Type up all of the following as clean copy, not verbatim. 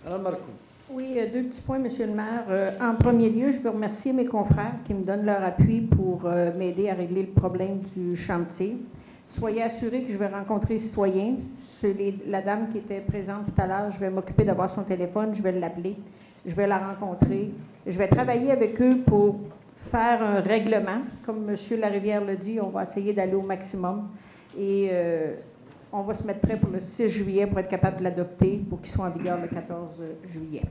Madame Marcoux. Oui, deux petits points, Monsieur le maire. En premier lieu, je veux remercier mes confrères qui me donnent leur appui pour m'aider à régler le problème du chantier. Soyez assurés que je vais rencontrer les citoyens. La dame qui était présente tout à l'heure, je vais m'occuper d'avoir son téléphone, je vais l'appeler, je vais la rencontrer. Je vais travailler avec eux pour faire un règlement. Comme M. Larivière l'a dit, on va essayer d'aller au maximum. Et on va se mettre prêt pour le 6 juillet pour être capable de l'adopter pour qu'il soit en vigueur le 14 juillet.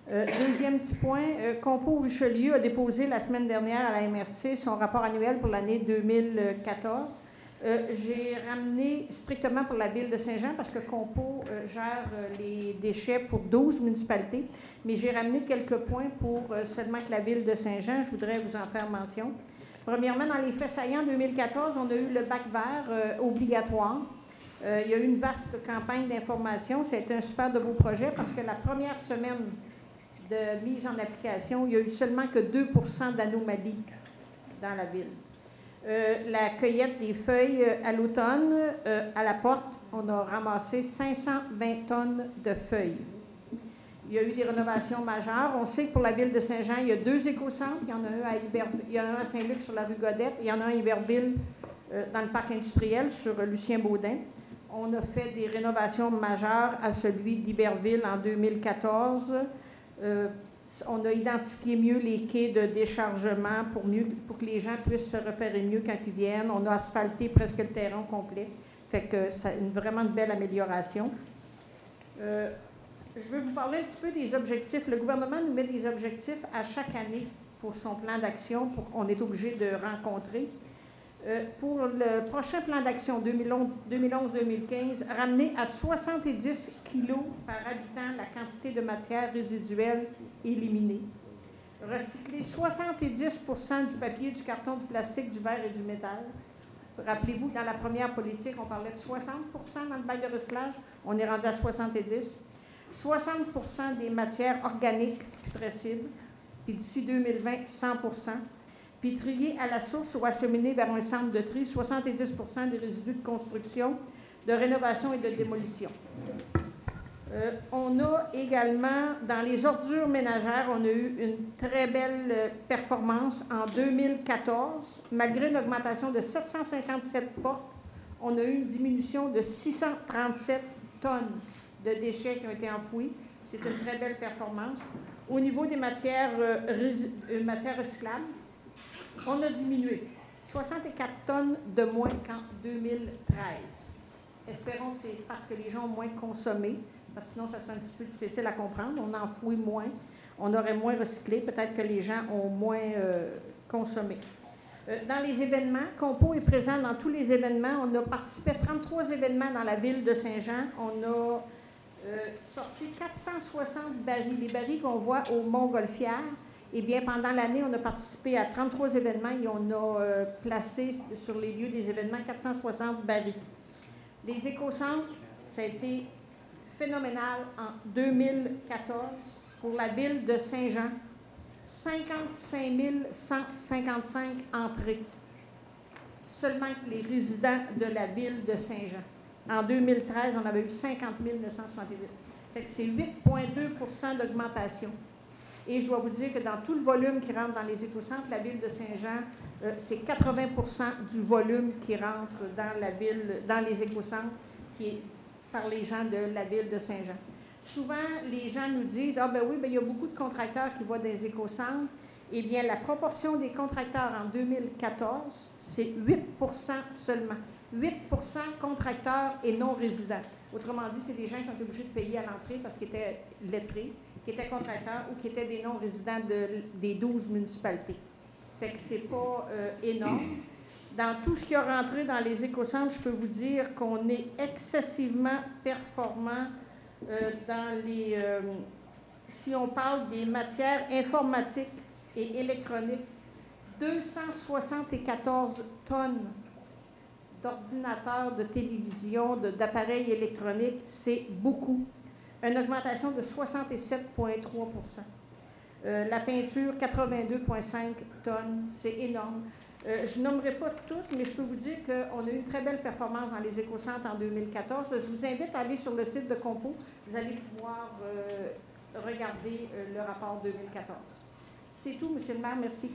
Deuxième petit point, Compo Richelieu a déposé la semaine dernière à la MRC son rapport annuel pour l'année 2014. J'ai ramené strictement pour la ville de Saint-Jean parce que Compo gère les déchets pour 12 municipalités, mais j'ai ramené quelques points pour seulement que la ville de Saint-Jean. Je voudrais vous en faire mention. Premièrement, dans les faits saillants 2014, on a eu le bac vert obligatoire. Il y a eu une vaste campagne d'information. C'était un super de beau projet parce que la première semaine de mise en application, il n'y a eu seulement que 2 % d'anomalies dans la ville. La cueillette des feuilles à l'automne, à la porte, on a ramassé 520 tonnes de feuilles. Il y a eu des rénovations majeures. On sait que pour la ville de Saint-Jean, il y a 2 écocentres. Il y en a un à Saint-Luc sur la rue Godette. Il y en a un à Iberville dans le parc industriel sur Lucien Baudin. On a fait des rénovations majeures à celui d'Iberville en 2014. On a identifié mieux les quais de déchargement pour que les gens puissent se repérer mieux quand ils viennent. On a asphalté presque le terrain complet. Fait que c'est vraiment une belle amélioration. Je veux vous parler un petit peu des objectifs. Le gouvernement nous met des objectifs à chaque année pour son plan d'action qu'on est obligé de rencontrer. Pour le prochain plan d'action 2011-2015, ramener à 70 kg par habitant la quantité de matière résiduelle éliminée. Recycler 70 % du papier, du carton, du plastique, du verre et du métal. Rappelez-vous, dans la première politique, on parlait de 60 % dans le bac de recyclage. On est rendu à 70 %. 60 % des matières organiques putrescibles. Puis d'ici 2020, 100 %. Puis trier à la source ou acheminer vers un centre de tri 70 % des résidus de construction, de rénovation et de démolition. On a également, dans les ordures ménagères, on a eu une très belle performance en 2014. Malgré une augmentation de 757 portes, on a eu une diminution de 637 tonnes de déchets qui ont été enfouis. C'est une très belle performance. Au niveau des matières recyclables, on a diminué 64 tonnes de moins qu'en 2013. Espérons que c'est parce que les gens ont moins consommé, parce que sinon, ça serait un petit peu difficile à comprendre. On enfouit moins, on aurait moins recyclé, peut-être que les gens ont moins consommé. Dans les événements, Compo est présent dans tous les événements. On a participé à 33 événements dans la ville de Saint-Jean. On a sorti 460 barils, les barils qu'on voit au Montgolfière. Eh bien, pendant l'année, on a participé à 33 événements et on a placé sur les lieux des événements 460 barils. Les écocentres, ça a été phénoménal en 2014 pour la ville de Saint-Jean. 55 155 entrées, seulement que les résidents de la ville de Saint-Jean. En 2013, on avait eu 50 968. Fait que c'est 8,2 % d'augmentation. Et je dois vous dire que dans tout le volume qui rentre dans les écocentres, la ville de Saint-Jean, c'est 80 % du volume qui rentre dans les écocentres qui est par les gens de la ville de Saint-Jean. Souvent, les gens nous disent « Ah ben oui, ben, il y a beaucoup de contracteurs qui vont dans les écocentres. » Eh bien, la proportion des contracteurs en 2014, c'est 8 % seulement. 8 % contracteurs et non résidents. Autrement dit, c'est des gens qui sont obligés de payer à l'entrée parce qu'ils étaient lettrés, qui étaient contracteurs ou qui étaient des non-résidents des 12 municipalités. Fait que c'est pas énorme. Dans tout ce qui a rentré dans les écocentres, je peux vous dire qu'on est excessivement performant dans les... si on parle des matières informatiques et électroniques, 274 tonnes d'ordinateurs, de télévision, d'appareils électroniques, c'est beaucoup. Une augmentation de 67,3 %. La peinture, 82,5 tonnes, c'est énorme. Je ne nommerai pas toutes, mais je peux vous dire qu'on a eu une très belle performance dans les écocentres en 2014. Je vous invite à aller sur le site de Compo. Vous allez pouvoir regarder le rapport 2014. C'est tout, M. le maire. Merci.